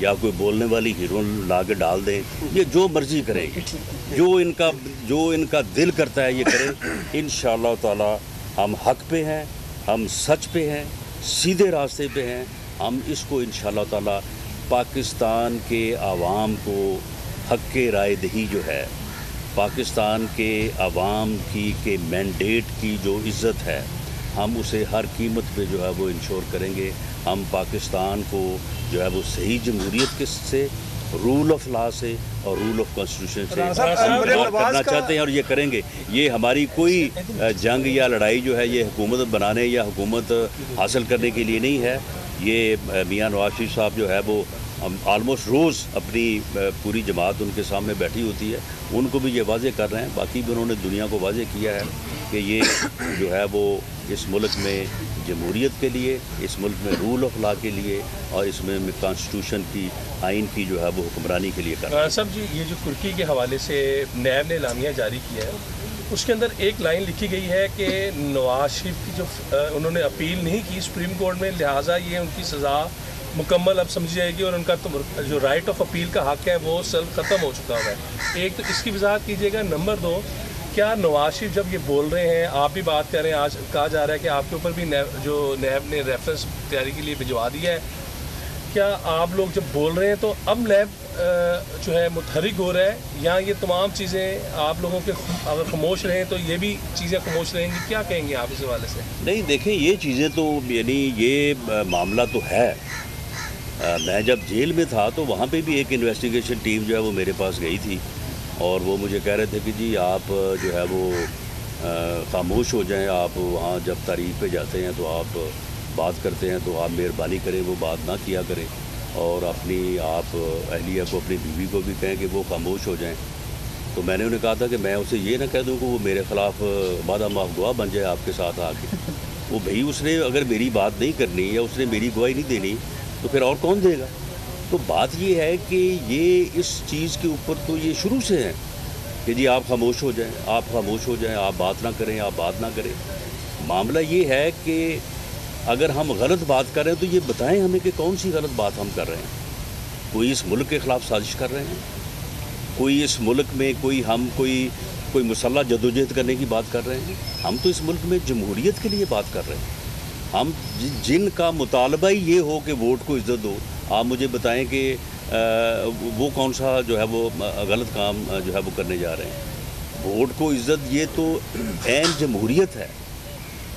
یا کوئی بولنے والی ہیروئن لا کے ڈال دیں، یہ جو مرضی کریں، جو ان کا دل کرتا ہے یہ کریں۔ انشاءاللہ تعالی ہم حق پہ ہیں، ہم سچ پہ ہیں، سیدھے راستے پہ ہیں۔ ہم اس کو انشاءاللہ تعالی پاکستان کے عوام کو حق کے رائے دہی جو ہے، پاکستان کے عوام کی کے مینڈیٹ کی جو عزت ہے، ہم اسے ہر قیمت پہ جو ہے وہ انشور کریں گے۔ ہم پاکستان کو جو ہے وہ صحیح جمہوریت کے سے، رول آف لا سے اور رول آف کانسٹیٹیوشن سے ہم کرنا چاہتے ہیں، اور یہ کریں گے۔ یہ ہماری کوئی جنگ یا لڑائی جو ہے یہ حکومت بنانے یا حکومت حاصل کرنے کے لیے نہیں ہے۔ یہ میاں نواز شریف صاحب جو ہے وہ آلموسٹ روز اپنی پوری جماعت ان کے سامنے بیٹھی ہوتی ہے، ان کو بھی یہ واضح کر رہے ہیں، باقی بھی انہوں نے دنیا کو واضح کیا ہے کہ یہ جو ہے وہ اس ملک میں جمہوریت کے لیے، اس ملک میں رول آف لا کے لیے اور اس میں کانسٹیٹیوشن کی، آئین کی جو ہے وہ حکمرانی کے لیے کر رہے ہیں۔ صاحب جی، یہ جو کرکی کے حوالے سے نیب نے اعلامیہ جاری کیا ہے، اس کے اندر ایک لائن لکھی گئی ہے کہ نواز شریف کی جو انہوں نے اپیل نہیں کی سپریم کورٹ میں، لہٰذا یہ ان کی سزا مکمل اب سمجھی جائے گی اور ان کا جو رائٹ آف اپیل کا حق ہے وہ سلب ختم ہو چکا ہوا ہے۔ ایک تو اس کی وضاحت کیجیے گا۔ نمبر 2، کیا نواز شریف جب یہ بول رہے ہیں، آپ بھی بات کر رہے ہیں، آج کہا جا رہا ہے کہ آپ کے اوپر بھی جو نیب نے ریفرنس تیاری کے لیے بھجوا دیا ہے، کیا آپ لوگ جب بول رہے ہیں تو اب نیب جو ہے متحرک ہو رہا ہے، یا یہ تمام چیزیں آپ لوگوں کے اگر خاموش رہیں تو یہ بھی چیزیں خاموش رہیں گی؟ کیا کہیں گے آپ اس حوالے سے؟ نہیں دیکھیں، یہ چیزیں تو یعنی یہ معاملہ تو ہے۔ میں جب جیل میں تھا تو وہاں پہ بھی ایک انویسٹیگیشن ٹیم جو ہے وہ میرے پاس گئی تھی، اور وہ مجھے کہہ رہے تھے کہ جی آپ جو ہے وہ خاموش ہو جائیں، آپ وہاں جب تاریخ پہ جاتے ہیں تو آپ بات کرتے ہیں تو آپ مہربانی کریں وہ بات نہ کیا کریں، اور اپنی آپ اہلیہ کو، اپنی بیوی کو بھی کہیں کہ وہ خاموش ہو جائیں۔ تو میں نے انہیں کہا تھا کہ میں اسے یہ نہ کہہ دوں کہ وہ میرے خلاف وعدہ معاف گواہ بن جائے آپ کے ساتھ آ کے۔ وہ بھئی اس نے اگر میری بات نہیں کرنی یا اس نے میری گواہی نہیں دینی تو پھر اور کون دے گا؟ تو بات یہ ہے کہ یہ اس چیز کے اوپر تو یہ شروع سے ہے کہ جی آپ خاموش ہو جائیں، آپ خاموش ہو جائیں، آپ بات نہ کریں، آپ بات نہ کریں۔ معاملہ یہ ہے کہ اگر ہم غلط بات کر رہے ہیں تو یہ بتائیں ہمیں کہ کون سی غلط بات ہم کر رہے ہیں۔ کوئی اس ملک کے خلاف سازش کر رہے ہیں، کوئی اس ملک میں کوئی مسلح جدوجہد کرنے کی بات کر رہے ہیں؟ ہم تو اس ملک میں جمہوریت کے لیے بات کر رہے ہیں۔ ہم جن کا مطالبہ ہی یہ ہو کہ ووٹ کو عزت دو، آپ مجھے بتائیں کہ وہ کون سا جو ہے وہ غلط کام جو ہے وہ کرنے جا رہے ہیں؟ ووٹ کو عزت یہ تو عین جمہوریت ہے۔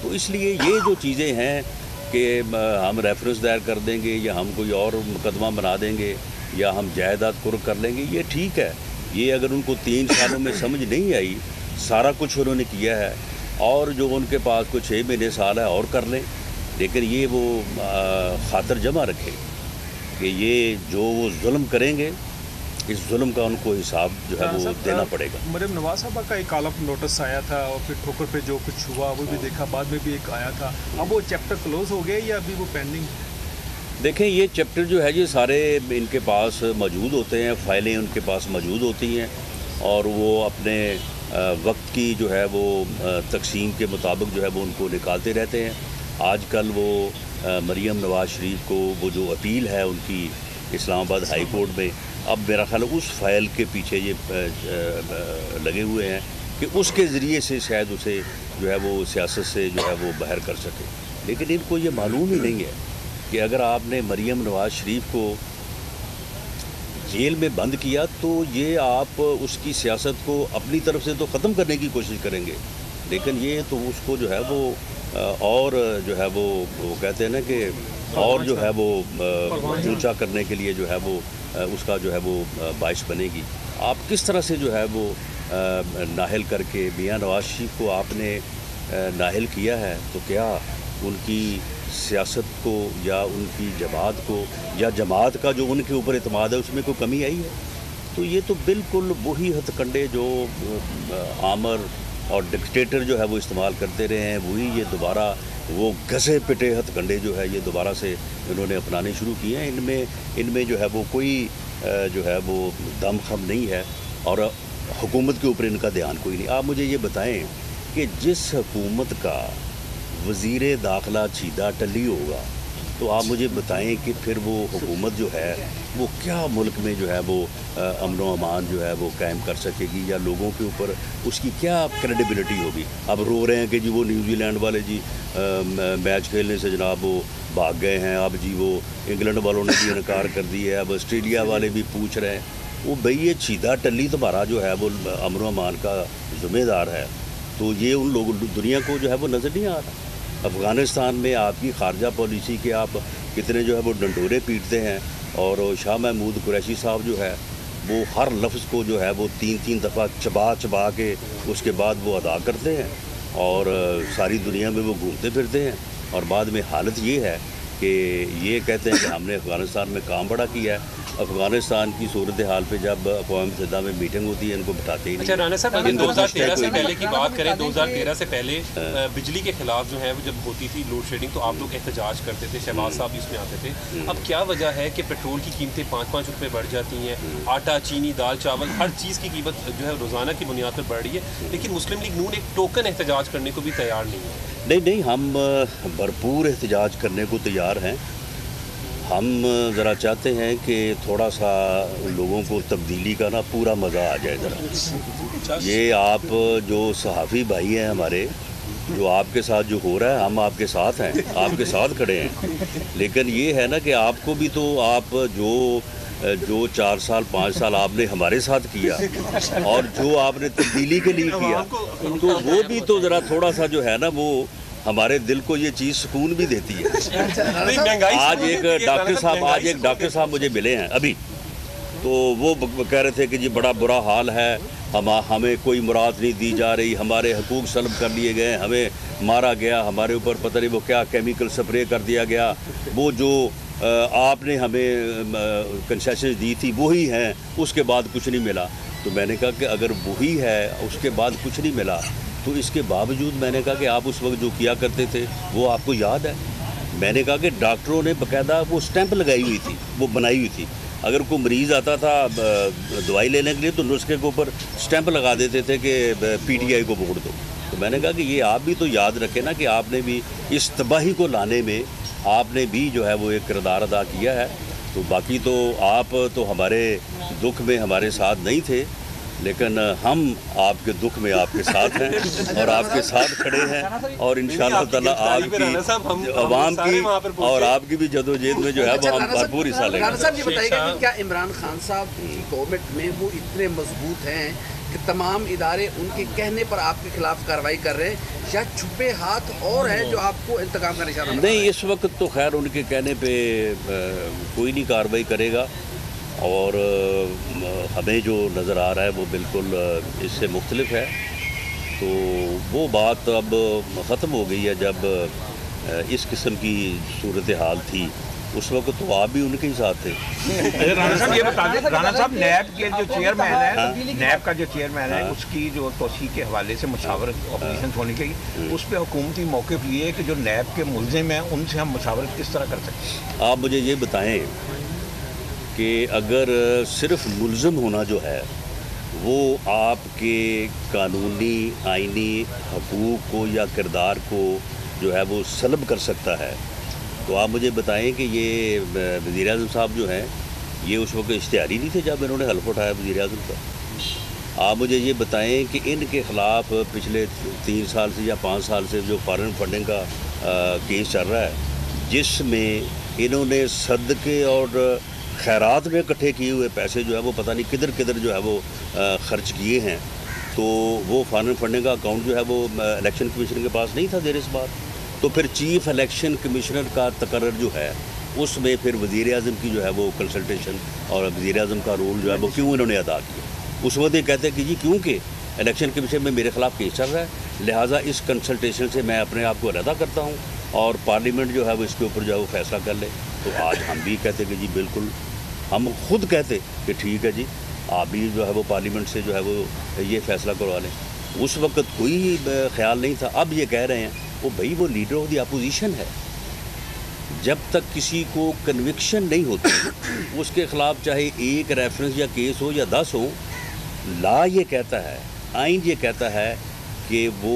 تو اس لیے یہ جو چیزیں ہیں کہ ہم ریفرنس دائر کر دیں گے یا ہم کوئی اور مقدمہ بنا دیں گے یا ہم جائیداد قرق کر لیں گے، یہ ٹھیک ہے۔ یہ اگر ان کو 3 سالوں میں سمجھ نہیں آئی، سارا کچھ انہوں نے کیا ہے، اور جو ان کے پاس کوئی 6 مہینے سال ہے اور کر لیں، لیکن یہ وہ خاطر جمع رکھے کہ یہ جو وہ ظلم کریں گے، اس ظلم کا ان کو حساب جو ہے وہ دینا پڑے گا۔ مریم نواز صاحبہ کا ایک کالم نوٹس آیا تھا، اور پھر ٹھوکر پہ جو کچھ ہوا وہ بھی دیکھا، بعد میں بھی ایک آیا تھا، اب وہ چیپٹر کلوز ہو گئے یا ابھی وہ پینڈنگ؟ دیکھیں، یہ چیپٹر جو ہے یہ سارے ان کے پاس موجود ہوتے ہیں، فائلیں ان کے پاس موجود ہوتی ہیں، اور وہ اپنے وقت کی جو ہے وہ تقسیم کے مطابق جو ہے وہ ان کو نکالتے رہتے ہیں۔ آج کل وہ مریم نواز شریف کو وہ جو اپیل ہے ان کی اسلام آباد ہائی کورٹ میں، اب میرا خیال ہے اس فائل کے پیچھے یہ لگے ہوئے ہیں کہ اس کے ذریعے سے شاید اسے جو ہے وہ سیاست سے جو ہے وہ باہر کر سکے، لیکن ان کو یہ معلوم ہی نہیں ہے کہ اگر آپ نے مریم نواز شریف کو جیل میں بند کیا تو یہ آپ اس کی سیاست کو اپنی طرف سے تو ختم کرنے کی کوشش کریں گے، لیکن یہ تو اس کو جو ہے وہ اور جو ہے وہ کہتے ہیں نا کہ اور جو ہے وہ اونچا کرنے کے لیے جو ہے وہ اس کا جو ہے وہ باعث بنے گی۔ آپ کس طرح سے جو ہے وہ نااہل کر کے میاں نواز شریف کو آپ نے نااہل کیا ہے، تو کیا ان کی سیاست کو یا ان کی جماعت کو یا جماعت کا جو ان کے اوپر اعتماد ہے اس میں کوئی کمی آئی ہے؟ تو یہ تو بالکل وہی ہتھ کنڈے جو آمر اور ڈکٹیٹر جو ہے وہ استعمال کرتے رہے ہیں، وہی یہ دوبارہ وہ گھسے پٹے ہتھ کنڈے جو ہے یہ دوبارہ سے انہوں نے اپنانے شروع کیے ہیں۔ ان میں جو ہے وہ کوئی جو ہے وہ دم خم نہیں ہے، اور حکومت کے اوپر ان کا دھیان کوئی نہیں۔ آپ مجھے یہ بتائیں کہ جس حکومت کا وزیر داخلہ چیدہ ٹلی ہوگا تو تو آپ مجھے بتائیں کہ پھر وہ حکومت جو ہے وہ کیا ملک میں جو ہے وہ امن و امان جو ہے وہ قائم کر سکے گی، یا لوگوں کے اوپر اس کی کیا کریڈیبلٹی ہوگی؟ اب رو رہے ہیں کہ جی وہ نیوزی لینڈ والے جی میچ کھیلنے سے جناب وہ بھاگ گئے ہیں، اب جی وہ انگلینڈ والوں نے بھی انکار کر دی ہے، اب آسٹریلیا والے بھی پوچھ رہے ہیں۔ وہ بھئی یہ چیدہ ٹلی تمہارا جو ہے وہ امن و امان کا ذمہ دار ہے، تو یہ ان لوگوں دنیا کو جو ہے وہ نظر نہیں آ رہا۔ افغانستان میں آپ کی خارجہ پالیسی کے آپ کتنے جو ہے وہ ڈنڈورے پیٹتے ہیں، اور شاہ محمود قریشی صاحب جو ہے وہ ہر لفظ کو جو ہے وہ 3 دفعہ چبا کے اس کے بعد وہ ادا کرتے ہیں، اور ساری دنیا میں وہ گھومتے پھرتے ہیں، اور بعد میں حالت یہ ہے کہ یہ کہتے ہیں کہ ہم نے افغانستان میں کام بڑا کیا ہے۔ افغانستان کی صورتحال پہ جب اقوام متحدہ میں میٹنگ ہوتی ہے ان کو بتاتے ہی نہیں۔ اچھا رانا صاحب، اگر 2013 سے پہلے کی بات کریں، 2013 سے پہلے بجلی کے خلاف جو ہے وہ جب ہوتی تھی لوڈ شیڈنگ تو آپ لوگ احتجاج کرتے تھے، شہباز صاحب بھی اس میں آتے تھے۔ اب کیا وجہ ہے کہ پیٹرول کی قیمتیں 5-5 روپے بڑھ جاتی ہیں، آٹا، چینی، دال، چاول، ہر چیز کی قیمت جو ہے روزانہ کی بنیاد پر بڑھ رہی ہے، لیکن مسلم لیگ نون ایک ٹوکن احتجاج کرنے کو بھی تیار نہیں ہے؟ نہیں، ہم بھرپور احتجاج کرنے کو تیار ہیں۔ ہم ذرا چاہتے ہیں کہ تھوڑا سا لوگوں کو تبدیلی کا نا پورا مزہ آ جائے ذرا۔ یہ آپ جو صحافی بھائی ہیں ہمارے، جو آپ کے ساتھ جو ہو رہا ہے، ہم آپ کے ساتھ ہیں، آپ کے ساتھ کھڑے ہیں، لیکن یہ ہے نا کہ آپ کو بھی تو آپ جو 4 سال 5 سال آپ نے ہمارے ساتھ کیا اور جو آپ نے تبدیلی کے لیے کیا، تو وہ بھی تو ذرا تھوڑا سا جو ہے نا وہ ہمارے دل کو یہ چیز سکون بھی دیتی ہے۔ آج ایک ڈاکٹر صاحب مجھے ملے ہیں ابھی، تو وہ کہہ رہے تھے کہ جی بڑا برا حال ہے، ہمیں کوئی مراد نہیں دی جا رہی، ہمارے حقوق سلب کر لیے گئے، ہمیں مارا گیا، ہمارے اوپر پتہ نہیں وہ کیا کیمیکل سپرے کر دیا گیا، وہ جو آپ نے ہمیں کنسیشنز دی تھی وہی ہیں، اس کے بعد کچھ نہیں ملا۔ تو میں نے کہا کہ اگر وہی ہے اس کے بعد کچھ نہیں ملا، تو اس کے باوجود میں نے کہا کہ آپ اس وقت جو کیا کرتے تھے وہ آپ کو یاد ہے؟ میں نے کہا کہ ڈاکٹروں نے باقاعدہ وہ اسٹیمپ لگائی ہوئی تھی، وہ بنائی ہوئی تھی، اگر کوئی مریض آتا تھا دوائی لینے کے لیے تو نسخے کے اوپر اسٹیمپ لگا دیتے تھے کہ پی ٹی آئی کو ووٹ دو۔ تو میں نے کہا کہ یہ آپ بھی تو یاد رکھیں نا کہ آپ نے بھی اس تباہی کو لانے میں آپ نے بھی جو ہے وہ ایک کردار ادا کیا ہے۔ تو باقی تو آپ تو ہمارے دکھ میں ہمارے ساتھ نہیں تھے، لیکن ہم آپ کے دکھ میں آپ کے ساتھ ہیں اور آپ کے ساتھ کھڑے ہیں، اور انشاءاللہ تعالیٰ آپ کی عوام کی اور آپ کی بھی جدوجہد میں جو ہے وہ ہم بھرپور حصہ لیں گے۔ رانا صاحب یہ بتائیے گا کہ کیا عمران خان صاحب کی گورنمنٹ میں وہ اتنے مضبوط ہیں کہ تمام ادارے ان کے کہنے پر آپ کے خلاف کارروائی کر رہے ہیں، یا چھپے ہاتھ اور ہیں جو آپ کو انتقام کا نشانہ بنا رہے ہیں؟ نہیں، اس وقت تو خیر ان کے کہنے پہ کوئی نہیں کارروائی کرے گا، اور ہمیں جو نظر آ رہا ہے وہ بالکل اس سے مختلف ہے۔ تو وہ بات اب ختم ہو گئی ہے۔ جب اس قسم کی صورتحال تھی اس وقت تو آپ بھی ان کے ہی ساتھ تھے۔ رانا صاحب یہ بتا دیں، رانا صاحب نیب کے جو چیئرمین ہے، نیب کا جو چیئرمین ہے، اس کی جو توسیع کے حوالے سے مشاورت اپوزیشن ہونے کی، اس پہ حکومتی موقف یہ ہے کہ جو نیب کے ملزم ہیں ان سے ہم مشاورت کس طرح کر سکتے ہیں؟ آپ مجھے یہ بتائیں کہ اگر صرف ملزم ہونا جو ہے وہ آپ کے قانونی آئینی حقوق کو یا کردار کو جو ہے وہ سلب کر سکتا ہے، تو آپ مجھے بتائیں کہ یہ وزیر اعظم صاحب جو ہیں یہ اس وقت اشتہاری نہیں تھے جب انہوں نے حلف اٹھایا وزیر اعظم کا؟ آپ مجھے یہ بتائیں کہ ان کے خلاف پچھلے 3 سال سے یا 5 سال سے جو فارن فنڈنگ کا کیس چل رہا ہے، جس میں انہوں نے صدقے اور خیرات میں اکٹھے کیے ہوئے پیسے جو ہے وہ پتہ نہیں کدھر جو ہے وہ خرچ کیے ہیں، تو وہ فارن فنڈنگ کا اکاؤنٹ جو ہے وہ الیکشن کمیشن کے پاس نہیں تھا دیر اس بات۔ تو پھر چیف الیکشن کمشنر کا تقرر جو ہے اس میں پھر وزیر اعظم کی جو ہے وہ کنسلٹیشن اور وزیر اعظم کا رول جو ہے وہ کیوں انہوں نے ادا کیا؟ اس وقت یہ کہتے ہیں کہ جی کیونکہ الیکشن کمیشن میں میرے خلاف کیس چل رہا ہے، لہٰذا اس کنسلٹیشن سے میں اپنے آپ کو علیحدہ کرتا ہوں اور پارلیمنٹ جو ہے وہ اس کے اوپر جو ہے وہ فیصلہ کر لے۔ تو آج ہم بھی کہتے کہ جی بالکل، ہم خود کہتے کہ ٹھیک ہے جی آپ بھی جو ہے وہ پارلیمنٹ سے جو ہے وہ یہ فیصلہ کروا لیں۔ اس وقت کوئی خیال نہیں تھا۔ اب یہ کہہ رہے ہیں بھائی وہ لیڈر آف دی اپوزیشن ہے، جب تک کسی کو کنوکشن نہیں ہوتی اس کے خلاف چاہے ایک ریفرنس یا کیس ہو یا 10 ہو، لا یہ کہتا ہے، آئین یہ کہتا ہے کہ وہ